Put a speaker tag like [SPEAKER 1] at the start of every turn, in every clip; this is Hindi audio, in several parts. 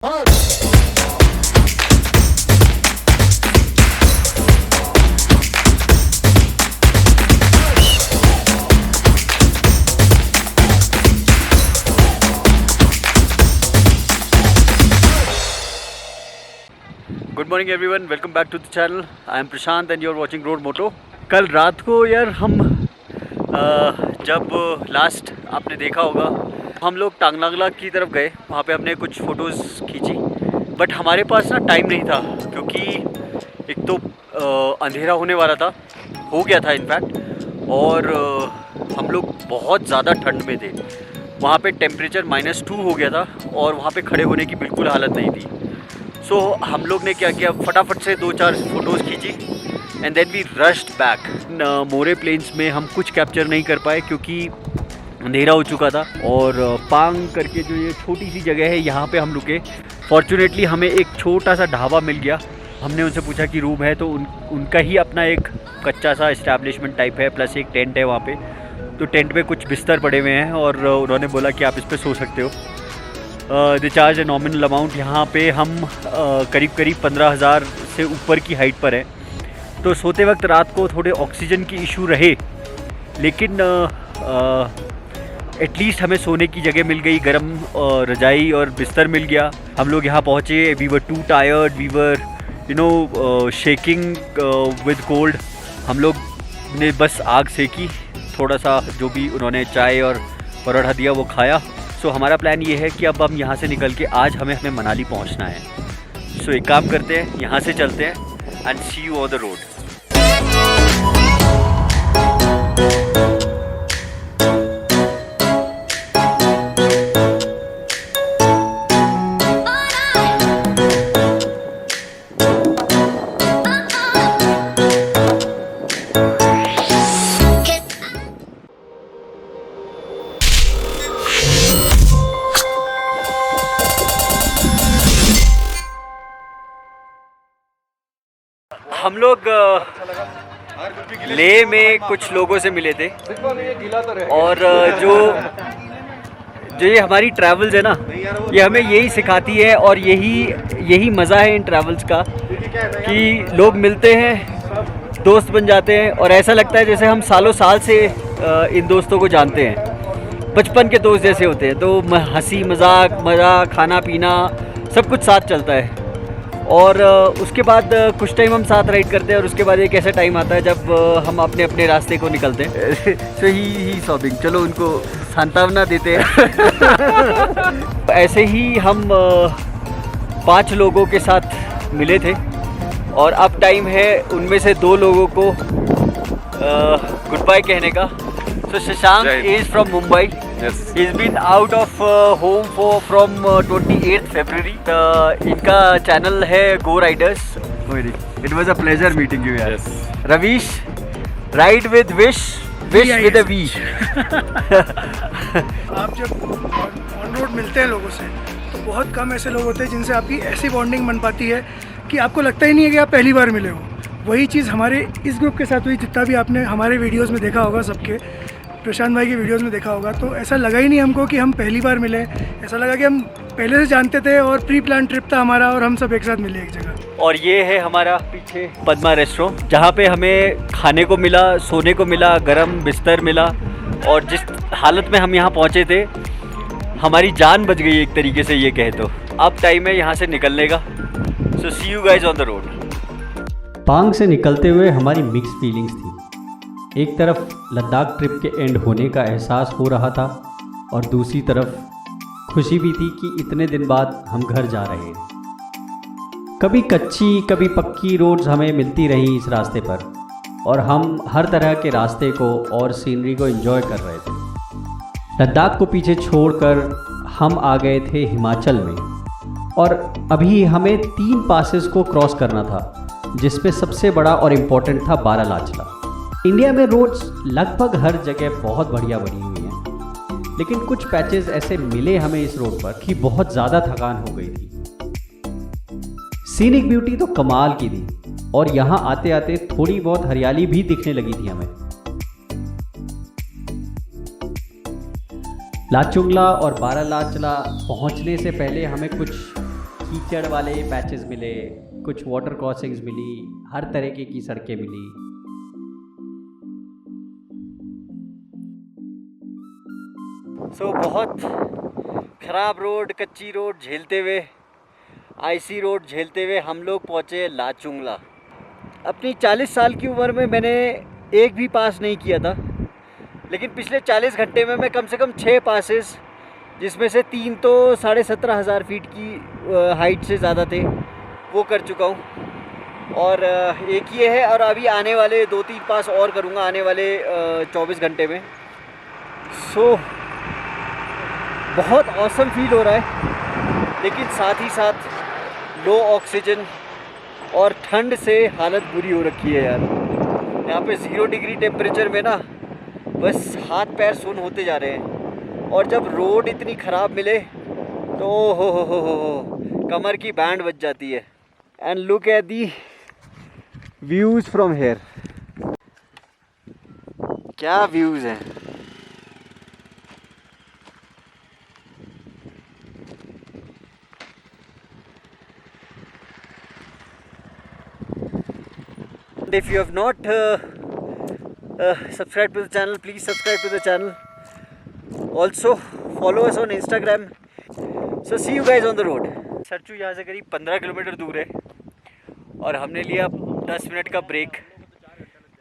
[SPEAKER 1] Good morning everyone, welcome back to the channel. I am Prashant and you are watching Road Moto. कल रात को यार हम जब लास्ट आपने देखा होगा हम लोग टांगनांगला की तरफ गए, वहाँ पे हमने कुछ फ़ोटोज़ खींची। बट हमारे पास ना टाइम नहीं था क्योंकि एक तो अंधेरा होने वाला था, हो गया था इनफैक्ट, और हम लोग बहुत ज़्यादा ठंड में थे। वहाँ पे टेम्परेचर -2 हो गया था और वहाँ पे खड़े होने की बिल्कुल हालत नहीं थी। सो हम लोग ने क्या किया, फटाफट से 2-4 फ़ोटोज़ खींची and then we rushed back. More plains में हम कुछ कैप्चर नहीं कर पाए क्योंकि अंधेरा हो चुका था। और पांग करके जो ये छोटी सी जगह है, यहाँ पे हम रुके। फॉर्चुनेटली हमें एक छोटा सा ढाबा मिल गया। हमने उनसे पूछा कि रूम है, तो उनका ही अपना एक कच्चा सा इस्टेब्लिशमेंट टाइप है, प्लस एक टेंट है वहाँ पे। तो टेंट में कुछ बिस्तर पड़े हुए हैं और उन्होंने बोला कि आप इस पर सो सकते हो। The charge a nominal amount. यहाँ पे हम करीब 15,000 से ऊपर की हाइट पर हैं। तो सोते वक्त रात को थोड़े ऑक्सीजन की इशू रहे, लेकिन एटलीस्ट हमें सोने की जगह मिल गई, गर्म रजाई और बिस्तर मिल गया। हम लोग यहाँ पहुँचे, we were too tired, we were shaking with cold. हम लोग ने बस आग सेकी, थोड़ा सा जो भी उन्होंने चाय और पराठा दिया वो खाया। सो हमारा प्लान ये है कि अब हम यहाँ से निकल के आज हमें मनाली पहुँचना है। सो एक काम करते हैं, यहाँ से चलते हैं and see you on the road. हम लोग लेह में कुछ लोगों से मिले थे और जो ये हमारी ट्रैवल्स है ना, ये हमें यही सिखाती है और यही मज़ा है इन ट्रैवल्स का कि लोग मिलते हैं, दोस्त बन जाते हैं और ऐसा लगता है जैसे हम सालों साल से इन दोस्तों को जानते हैं, बचपन के दोस्त जैसे होते हैं। तो हंसी मजाक, मज़ा, खाना पीना सब कुछ साथ चलता है। और उसके बाद कुछ टाइम हम साथ राइड करते हैं और उसके बाद एक ऐसा टाइम आता है जब हम अपने अपने रास्ते को निकलते हैं। सो ही सॉबिंग, चलो उनको सांत्वना देते हैं। ऐसे ही हम 5 लोगों के साथ मिले थे और अब टाइम है उनमें से 2 लोगों को गुड बाय कहने का। So Shashank is from Mumbai.
[SPEAKER 2] Yes.
[SPEAKER 1] He's been out of home from 28th February. इनका चैनल है Go Riders. It was a pleasure meeting you.
[SPEAKER 2] Yes.
[SPEAKER 1] Ravish, ride with Wish with a V.
[SPEAKER 3] आप जब ऑन रोड मिलते हैं लोगों से तो बहुत कम ऐसे लोग होते हैं जिनसे आपकी ऐसी बॉन्डिंग बन पाती है कि आपको लगता ही नहीं है कि आप पहली बार मिले हो। वही चीज़ हमारे इस ग्रुप के साथ हुई। जितना भी आपने हमारे वीडियोस में देखा होगा, सबके प्रशांत भाई के वीडियोस में देखा होगा, तो ऐसा लगा ही नहीं हमको कि हम पहली बार मिले। ऐसा लगा कि हम पहले से जानते थे और प्री प्लान ट्रिप था हमारा और हम सब एक साथ मिले एक जगह।
[SPEAKER 1] और ये है हमारा पीछे पद्मा रेस्टोरेंट, जहाँ पे हमें खाने को मिला, सोने को मिला, गरम बिस्तर मिला। और जिस हालत में हम यहाँ पहुँचे थे, हमारी जान बच गई एक तरीके से ये कहे तो। अब टाइम है यहाँ से निकलने का। So see you guys on the road.
[SPEAKER 4] Pang से निकलते हुए हमारी मिक्स फीलिंग्स थी। एक तरफ लद्दाख ट्रिप के एंड होने का एहसास हो रहा था और दूसरी तरफ खुशी भी थी कि इतने दिन बाद हम घर जा रहे हैं। कभी कच्ची कभी पक्की रोड्स हमें मिलती रही इस रास्ते पर और हम हर तरह के रास्ते को और सीनरी को एंजॉय कर रहे थे। लद्दाख को पीछे छोड़कर हम आ गए थे हिमाचल में और अभी हमें 3 पासेस को क्रॉस करना था, जिसमें सबसे बड़ा और इम्पोर्टेंट था बारालाचला। इंडिया में रोड्स लगभग हर जगह बहुत बढ़िया बनी हुई हैं, लेकिन कुछ पैचेस ऐसे मिले हमें इस रोड पर कि बहुत ज़्यादा थकान हो गई थी। सीनिक ब्यूटी तो कमाल की थी और यहाँ आते आते थोड़ी बहुत हरियाली भी दिखने लगी थी हमें। लाचुंगला और बारालाचला पहुँचने से पहले हमें कुछ कीचड़ वाले पैचेस मिले, कुछ वाटर क्रॉसिंग्स मिली, हर तरीके की सड़कें मिली।
[SPEAKER 1] बहुत ख़राब रोड, कच्ची रोड झेलते हुए, आईसी रोड झेलते हुए हम लोग पहुँचे लाचुंगला। अपनी 40 साल की उम्र में मैंने एक भी पास नहीं किया था, लेकिन पिछले 40 घंटे में मैं कम से कम 6 पासेस, जिसमें से 3 तो 17,500 फीट की हाइट से ज़्यादा थे, वो कर चुका हूँ। और एक ये है, और अभी आने वाले 2-3 पास और करूँगा आने वाले 24 घंटे में। बहुत ऑसम फील हो रहा है, लेकिन साथ ही साथ लो ऑक्सीजन और ठंड से हालत बुरी हो रखी है यार। यहाँ पे 0 डिग्री टेम्परेचर में ना बस हाथ पैर सुन होते जा रहे हैं, और जब रोड इतनी ख़राब मिले तो हो कमर की बैंड बज जाती है। And look at the views from here, क्या व्यूज़ हैं। If you have not subscribed to the channel, please subscribe to the channel. Also follow us on Instagram. So see you guys on the road. Sarchu यहाँ से करीब 15 किलोमीटर दूर है, और हमने लिया 10 मिनट का ब्रेक,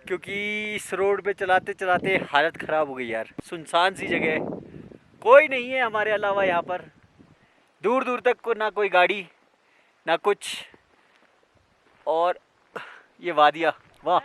[SPEAKER 1] क्योंकि इस रोड पे चलाते चलाते हालत ख़राब हो गई यार। सुनसान सी जगह है, कोई नहीं है हमारे अलावा यहाँ पर, दूर दूर तक को ना कोई गाड़ी ना कुछ, और ये वादिया, वाह।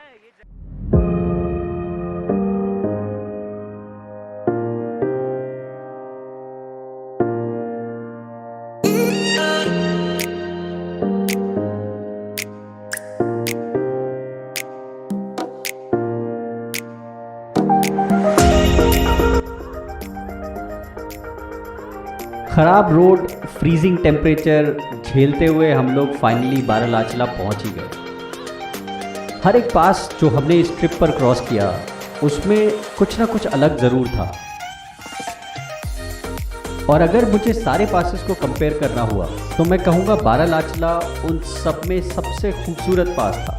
[SPEAKER 4] खराब रोड, फ्रीजिंग टेम्परेचर झेलते हुए हम लोग फाइनली बारालाचला पहुंच ही गए। हर एक पास जो हमने इस ट्रिप पर क्रॉस किया, उसमें कुछ ना कुछ अलग ज़रूर था। और अगर मुझे सारे पासेस को कंपेयर करना हुआ तो मैं कहूँगा बारालाचला उन सब में सबसे खूबसूरत पास था।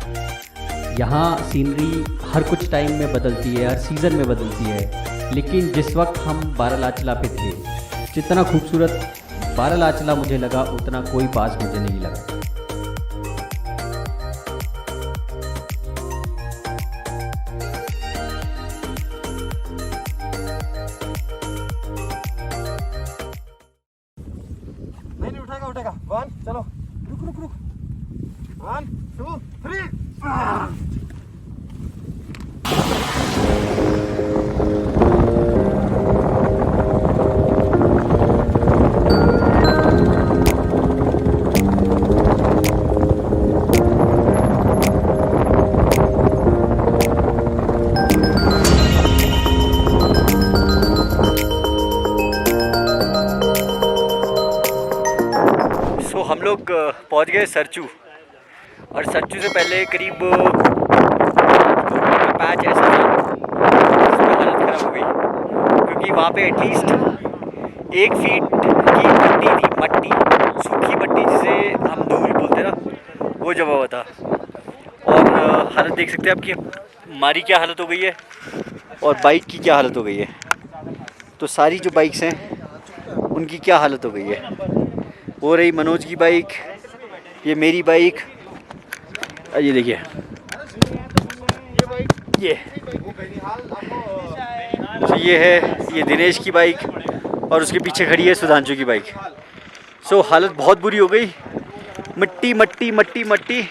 [SPEAKER 4] यहाँ सीनरी हर कुछ टाइम में बदलती है, हर सीज़न में बदलती है, लेकिन जिस वक्त हम बारालाचला पे थे, जितना खूबसूरत बारालाचला मुझे लगा उतना कोई पास मुझे नहीं लगा।
[SPEAKER 1] नहीं उठेगा 1 चलो, रुक 1 2 3। हम लोग पहुंच गए सरचू, और सरचू से पहले करीब पैच ऐसा था जिसमें हालत ख़राब हो गई, क्योंकि वहाँ पे एटलीस्ट 1 फीट की मट्टी थी, मट्टी, सूखी मट्टी जिसे हम धूल बोलते ना, वो जमा हुआ था। और हालत देख सकते हैं आपकी, हमारी क्या हालत हो गई है और बाइक की क्या हालत हो गई है। तो सारी जो बाइक्स हैं उनकी क्या हालत हो गई है। वो रही मनोज की बाइक, ये मेरी बाइक, ये देखिए ये है, ये दिनेश की बाइक, और उसके पीछे खड़ी है सुधांशु की बाइक। हालत बहुत बुरी हो गई, मिट्टी मट्टी मट्टी मट्टी,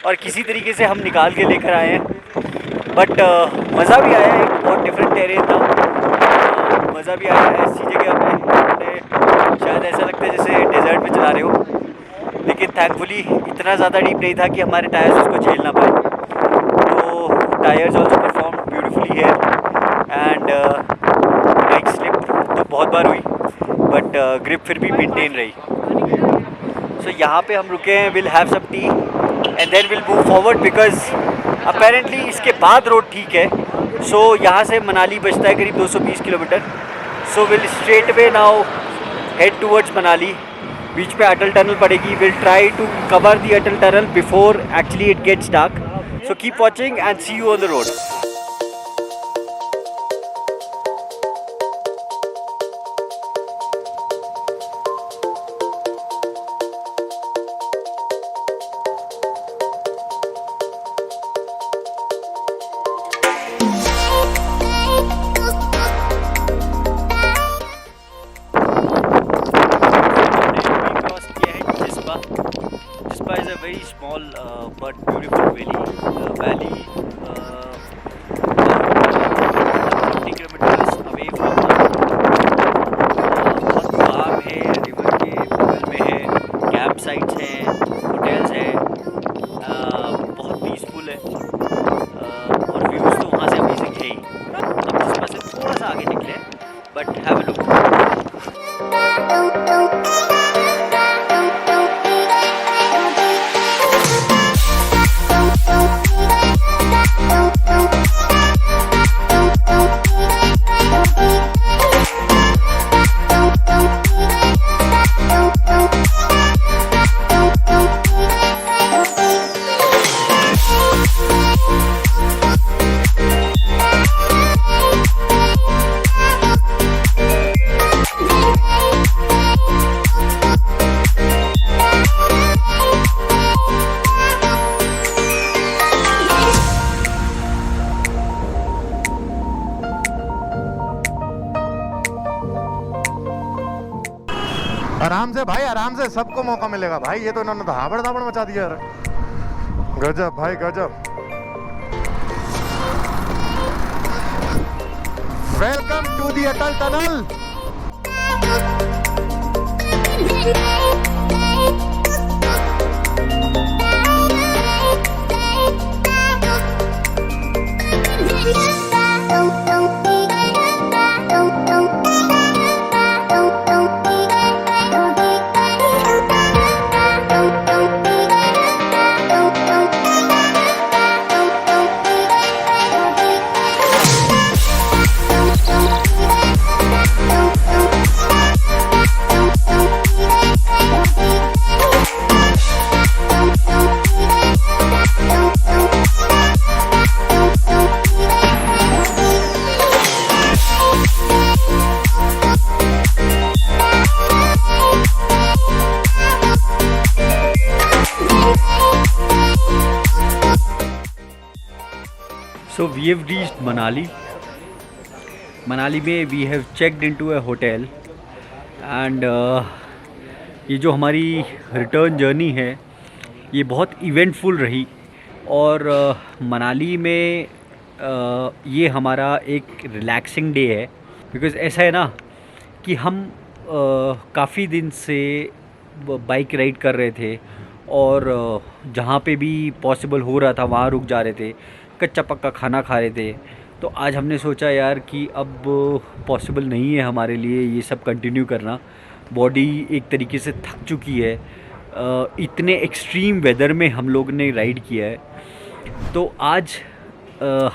[SPEAKER 1] और किसी तरीके से हम निकाल के लेकर आए हैं। बट मज़ा भी आया, एक बहुत डिफरेंट टेरेन था, मज़ा भी आया ऐसी जगह पे। शायद ऐसा लगता है जैसे डेजर्ट में चला रहे हो, लेकिन थैंकफुली इतना ज़्यादा डीप नहीं था कि हमारे टायर्स उसको झेल ना पाए। तो tyres also perform beautifully here, and bike slip तो बहुत बार हुई, बट ग्रिप फिर भी मेंटेन रही। यहाँ पे हम रुके हैं, will have some tea and then will move forward, because apparently इसके बाद रोड ठीक है। यहाँ से मनाली बचता है करीब 220 kilometre. Will straight way now head towards Manali बीच पे अटल टनल पड़ेगी. Will try to cover the Atal tunnel before actually it gets dark. So keep watching and see you on the road. Jispa is a very small but beautiful valley 50 kilometers away from the बहुत काम है, रिवर के बगल में है, कैंप साइट्स हैं, होटल्स हैं, बहुत पीसफुल है और व्यूज़ तो वहाँ से अमेजिंग है ही. अब जिसपा से थोड़ा सा आगे निकले बट हैव अ लुक.
[SPEAKER 2] आराम से भाई, आराम से, सबको मौका मिलेगा भाई. ये तो इन्होंने धाबड़ धाबड़ मचा दिया यार. गजब भाई गजब. Welcome to the Atal tunnel.
[SPEAKER 1] So we have reached Manali. Manali में we have checked into a hotel and ये जो हमारी रिटर्न जर्नी है ये बहुत इवेंटफुल रही और मनाली में ये हमारा एक रिलैक्सिंग डे है. बिकॉज़ ऐसा है ना कि हम काफ़ी दिन से बाइक राइड कर रहे थे और जहाँ पे भी पॉसिबल हो रहा था वहाँ रुक जा रहे थे, कच्चा पक्का खाना खा रहे थे. तो आज हमने सोचा यार कि अब पॉसिबल नहीं है हमारे लिए ये सब कंटिन्यू करना. बॉडी एक तरीके से थक चुकी है. इतने एक्सट्रीम वेदर में हम लोग ने राइड किया है तो आज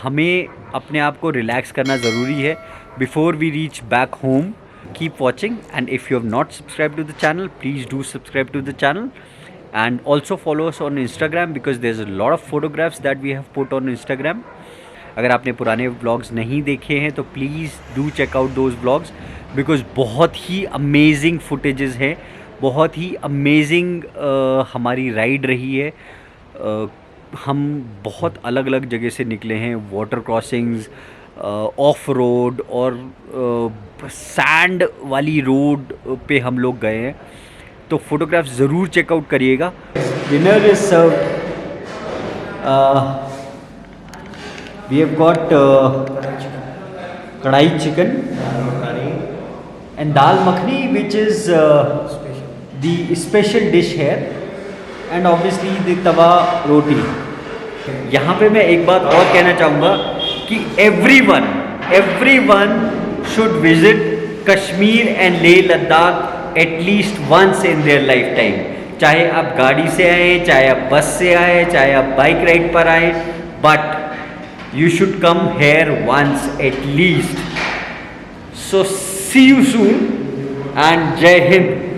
[SPEAKER 1] हमें अपने आप को रिलैक्स करना ज़रूरी है before we reach back home. Keep watching and if you have not subscribe to the channel please do subscribe to the channel. And also follow us on Instagram because there's a lot of photographs that we have put on Instagram. अगर आपने पुराने व्लॉग्स नहीं देखे हैं तो please do check out those vlogs because बहुत ही अमेजिंग फुटेजेस हैं. बहुत ही अमेजिंग हमारी राइड रही है. हम बहुत अलग अलग जगह से निकले हैं. वाटर क्रॉसिंग्स, ऑफ रोड और सैंड वाली रोड पे हम लोग गए हैं. तो फोटोग्राफ्स ज़रूर चेकआउट करिएगा. Dinner is served. We have got kadhai chicken and dal makhani which is the special dish है and obviously the tawa roti. यहाँ पे मैं एक बात और कहना चाहूँगा कि everyone should visit Kashmir and Leh Ladakh at least once in their lifetime. चाहे आप गाड़ी से आए, चाहे आप बस से आए, चाहे आप बाइक राइड पर आए, but you should come here once at least. So see you soon and Jai Hind.